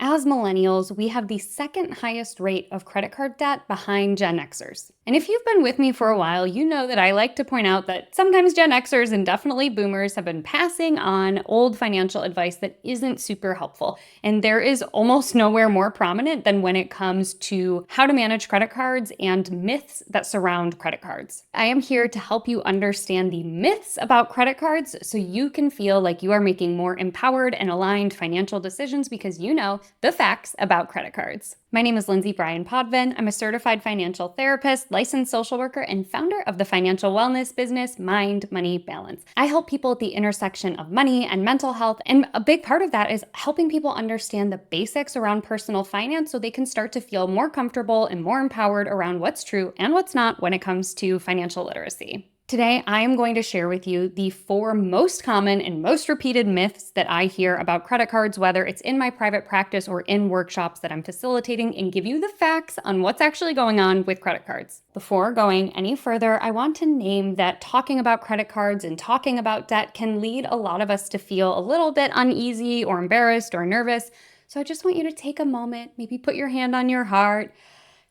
As millennials, we have the second highest rate of credit card debt behind Gen Xers. And if you've been with me for a while, you know that I like to point out that sometimes Gen Xers and definitely boomers have been passing on old financial advice that isn't super helpful. And there is almost nowhere more prominent than when it comes to how to manage credit cards and myths that surround credit cards. I am here to help you understand the myths about credit cards so you can feel like you are making more empowered and aligned financial decisions because you know the facts about credit cards. My name is Lindsay Bryan-Podvin. I'm a certified financial therapist, licensed social worker, and founder of the financial wellness business Mind, Money, Balance. I help people at the intersection of money and mental health, and a big part of that is helping people understand the basics around personal finance so they can start to feel more comfortable and more empowered around what's true and what's not when it comes to financial literacy. Today, I am going to share with you the 4 most common and most repeated myths that I hear about credit cards, whether it's in my private practice or in workshops that I'm facilitating, and give you the facts on what's actually going on with credit cards. Before going any further, I want to name that talking about credit cards and talking about debt can lead a lot of us to feel a little bit uneasy or embarrassed or nervous. So I just want you to take a moment, maybe put your hand on your heart,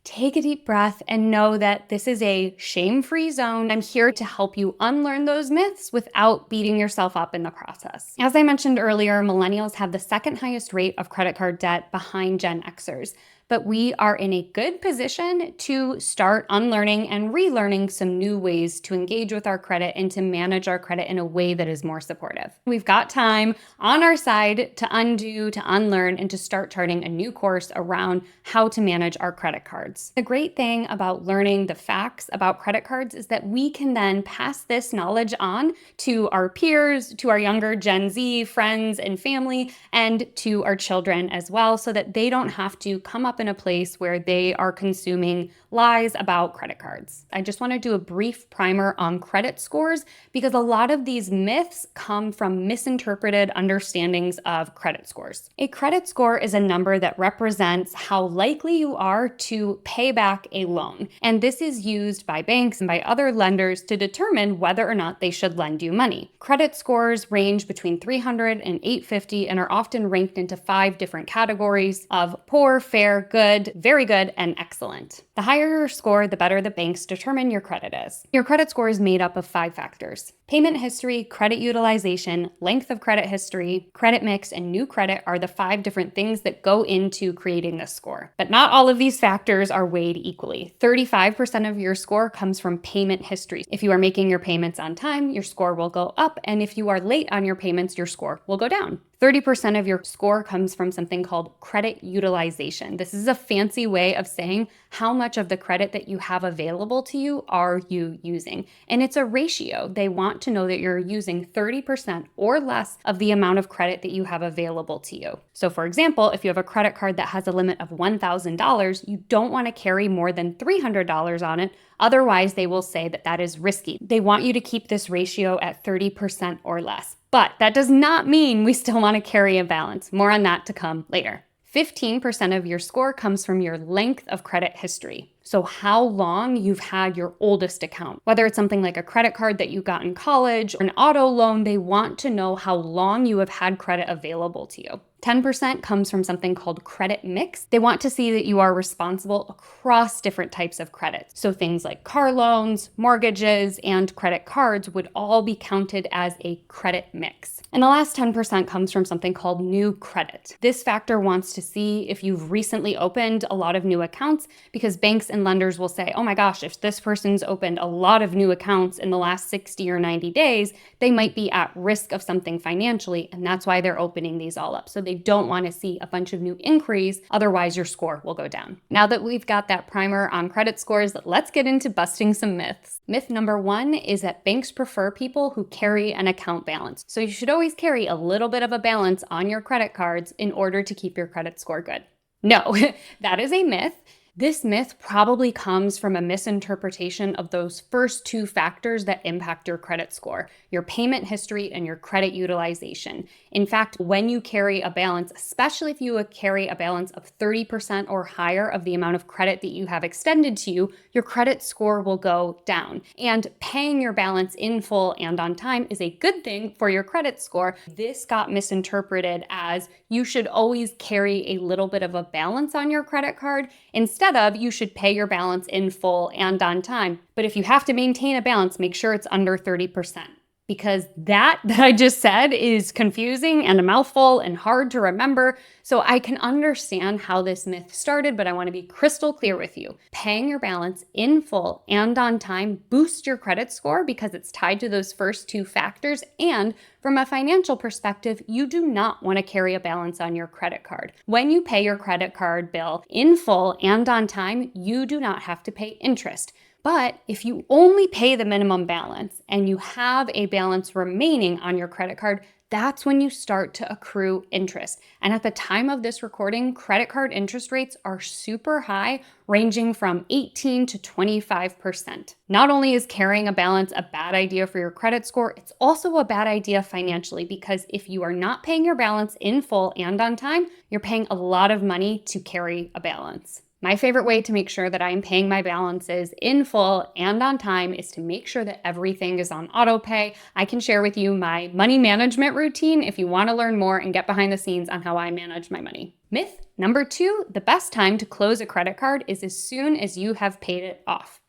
take a deep breath, and know that this is a shame-free zone. I'm here to help you unlearn those myths without beating yourself up in the process. As I mentioned earlier, millennials have the second highest rate of credit card debt behind Gen Xers. But we are in a good position to start unlearning and relearning some new ways to engage with our credit and to manage our credit in a way that is more supportive. We've got time on our side to undo, to unlearn, and to start charting a new course around how to manage our credit cards. The great thing about learning the facts about credit cards is that we can then pass this knowledge on to our peers, to our younger Gen Z friends and family, and to our children as well, so that they don't have to come up in a place where they are consuming lies about credit cards. I just want to do a brief primer on credit scores because a lot of these myths come from misinterpreted understandings of credit scores. A credit score is a number that represents how likely you are to pay back a loan. And this is used by banks and by other lenders to determine whether or not they should lend you money. Credit scores range between 300 and 850 and are often ranked into 5 different categories of poor, fair, good, very good, and excellent. The higher your score, the better the banks determine your credit is. Your credit score is made up of 5 factors. Payment history, credit utilization, length of credit history, credit mix, and new credit are the 5 different things that go into creating this score. But not all of these factors are weighed equally. 35% of your score comes from payment history. If you are making your payments on time, your score will go up, and if you are late on your payments, your score will go down. 30% of your score comes from something called credit utilization. This is a fancy way of saying how much of the credit that you have available to you are you using. And it's a ratio. They want to know that you're using 30% or less of the amount of credit that you have available to you. So for example, if you have a credit card that has a limit of $1,000, you don't want to carry more than $300 on it. Otherwise, they will say that that is risky. They want you to keep this ratio at 30% or less. But that does not mean we still want to carry a balance. More on that to come later. 15% of your score comes from your length of credit history. So how long you've had your oldest account. Whether it's something like a credit card that you got in college or an auto loan, they want to know how long you have had credit available to you. 10% comes from something called credit mix. They want to see that you are responsible across different types of credit. So things like car loans, mortgages, and credit cards would all be counted as a credit mix. And the last 10% comes from something called new credit. This factor wants to see if you've recently opened a lot of new accounts because banks and lenders will say, oh my gosh, if this person's opened a lot of new accounts in the last 60 or 90 days, they might be at risk of something financially. And that's why they're opening these all up. So they don't want to see a bunch of new inquiries, otherwise your score will go down. Now that we've got that primer on credit scores, let's get into busting some myths. Myth number 1 is that banks prefer people who carry an account balance. So you should always carry a little bit of a balance on your credit cards in order to keep your credit score good. No, that is a myth. This myth probably comes from a misinterpretation of those first two factors that impact your credit score, your payment history and your credit utilization. In fact, when you carry a balance, especially if you carry a balance of 30% or higher of the amount of credit that you have extended to you, your credit score will go down. And paying your balance in full and on time is a good thing for your credit score. This got misinterpreted as you should always carry a little bit of a balance on your credit card. Instead of, you should pay your balance in full and on time. But if you have to maintain a balance, make sure it's under 30%. Because that I just said is confusing and a mouthful and hard to remember. So I can understand how this myth started, but I want to be crystal clear with you. Paying your balance in full and on time boosts your credit score because it's tied to those first two factors. And from a financial perspective, you do not want to carry a balance on your credit card. When you pay your credit card bill in full and on time, you do not have to pay interest. But if you only pay the minimum balance and you have a balance remaining on your credit card, that's when you start to accrue interest. And at the time of this recording, credit card interest rates are super high, ranging from 18 to 25%. Not only is carrying a balance a bad idea for your credit score, it's also a bad idea financially because if you are not paying your balance in full and on time, you're paying a lot of money to carry a balance. My favorite way to make sure that I'm paying my balances in full and on time is to make sure that everything is on auto pay. I can share with you my money management routine if you want to learn more and get behind the scenes on how I manage my money. Myth number 2, the best time to close a credit card is as soon as you have paid it off.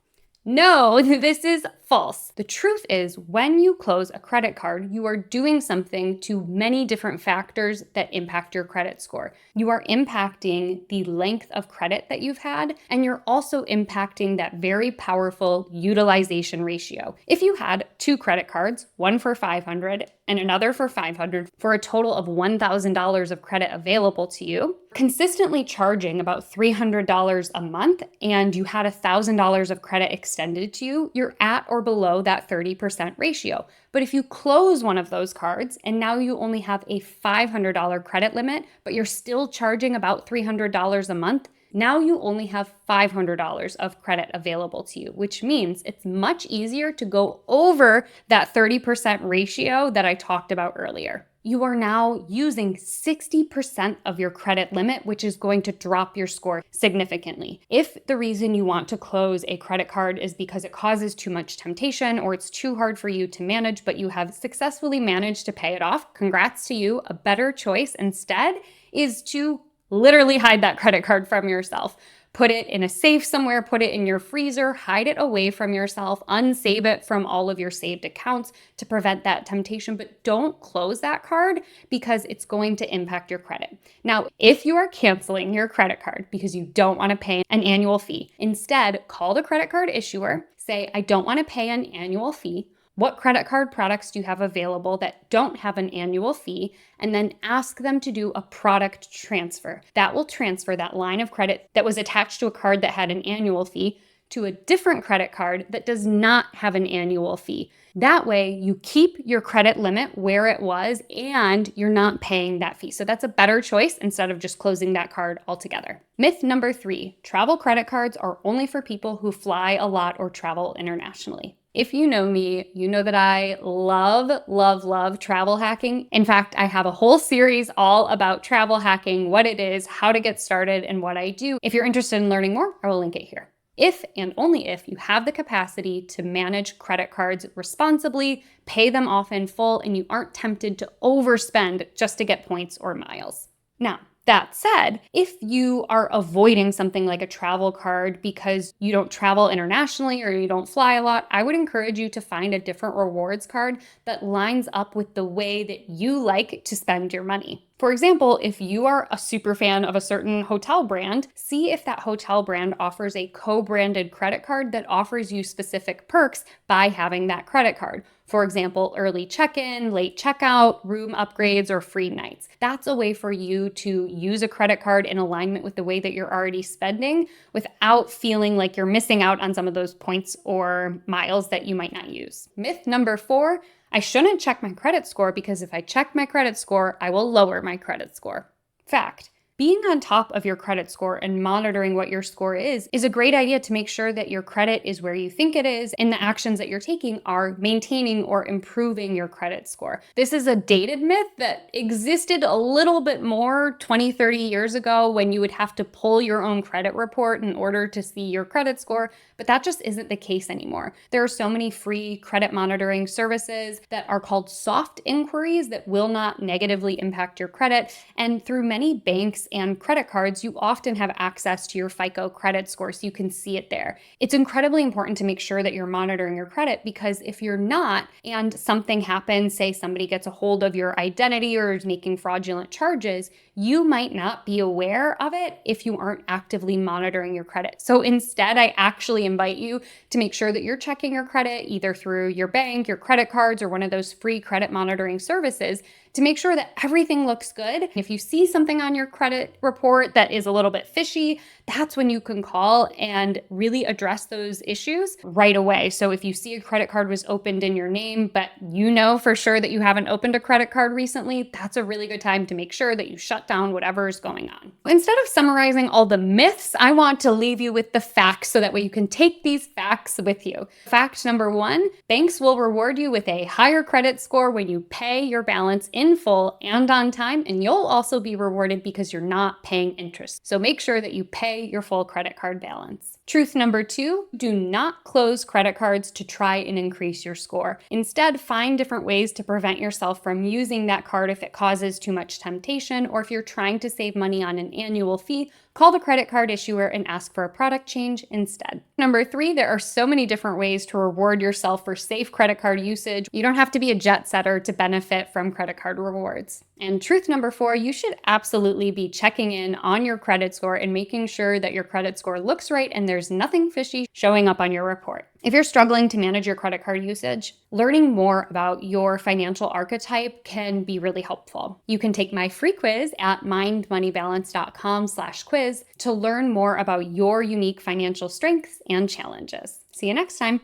No, this is false. The truth is, when you close a credit card, you are doing something to many different factors that impact your credit score. You are impacting the length of credit that you've had, and you're also impacting that very powerful utilization ratio. If you had 2 credit cards, one for $500 and another for $500, for a total of $1,000 of credit available to you, consistently charging about $300 a month, and you had $1,000 of credit extended to you, you're at or below that 30% ratio. But if you close one of those cards and now you only have a $500 credit limit, but you're still charging about $300 a month, now you only have $500 of credit available to you, which means it's much easier to go over that 30% ratio that I talked about earlier. You are now using 60% of your credit limit, which is going to drop your score significantly. If the reason you want to close a credit card is because it causes too much temptation or it's too hard for you to manage, but you have successfully managed to pay it off, congrats to you. A better choice instead is to literally hide that credit card from yourself. Put it in a safe somewhere, put it in your freezer, hide it away from yourself, unsave it from all of your saved accounts to prevent that temptation, but don't close that card because it's going to impact your credit. Now, if you are canceling your credit card because you don't want to pay an annual fee, instead call the credit card issuer, say, I don't want to pay an annual fee. What credit card products do you have available that don't have an annual fee? And then ask them to do a product transfer. That will transfer that line of credit that was attached to a card that had an annual fee to a different credit card that does not have an annual fee. That way, you keep your credit limit where it was and you're not paying that fee. So that's a better choice instead of just closing that card altogether. Myth number 3, travel credit cards are only for people who fly a lot or travel internationally. If you know me, you know that I love travel hacking. In fact, I have a whole series all about travel hacking, what it is, how to get started, and what I do. If you're interested in learning more, I will link it here. If and only if you have the capacity to manage credit cards responsibly, pay them off in full, and you aren't tempted to overspend just to get points or miles. Now, that said, if you are avoiding something like a travel card because you don't travel internationally or you don't fly a lot, I would encourage you to find a different rewards card that lines up with the way that you like to spend your money. For example, if you are a super fan of a certain hotel brand, see if that hotel brand offers a co-branded credit card that offers you specific perks by having that credit card. For example, early check-in, late checkout, room upgrades, or free nights. That's a way for you to use a credit card in alignment with the way that you're already spending without feeling like you're missing out on some of those points or miles that you might not use. Myth number 4, I shouldn't check my credit score because if I check my credit score, I will lower my credit score. Fact. Being on top of your credit score and monitoring what your score is a great idea to make sure that your credit is where you think it is and the actions that you're taking are maintaining or improving your credit score. This is a dated myth that existed a little bit more 20, 30 years ago when you would have to pull your own credit report in order to see your credit score, but that just isn't the case anymore. There are so many free credit monitoring services that are called soft inquiries that will not negatively impact your credit. And through many banks and credit cards, you often have access to your FICO credit score so you can see it there. It's incredibly important to make sure that you're monitoring your credit, because if you're not and something happens, say somebody gets a hold of your identity or is making fraudulent charges, you might not be aware of it if you aren't actively monitoring your credit. So instead, I actually invite you to make sure that you're checking your credit either through your bank, your credit cards, or one of those free credit monitoring services to make sure that everything looks good. If you see something on your credit report that is a little bit fishy, that's when you can call and really address those issues right away. So if you see a credit card was opened in your name, but you know for sure that you haven't opened a credit card recently, that's a really good time to make sure that you shut down whatever is going on. Instead of summarizing all the myths, I want to leave you with the facts so that way you can take these facts with you. Fact number 1, banks will reward you with a higher credit score when you pay your balance in full and on time, and you'll also be rewarded because you're not paying interest. So make sure that you pay your full credit card balance. Truth number 2, do not close credit cards to try and increase your score. Instead, find different ways to prevent yourself from using that card if it causes too much temptation, or if you're trying to save money on an annual fee, call the credit card issuer and ask for a product change instead. Number 3, there are so many different ways to reward yourself for safe credit card usage. You don't have to be a jet setter to benefit from credit card rewards. And truth number 4, you should absolutely be checking in on your credit score and making sure that your credit score looks right and there's nothing fishy showing up on your report. If you're struggling to manage your credit card usage, learning more about your financial archetype can be really helpful. You can take my free quiz at mindmoneybalance.com/quiz to learn more about your unique financial strengths and challenges. See you next time.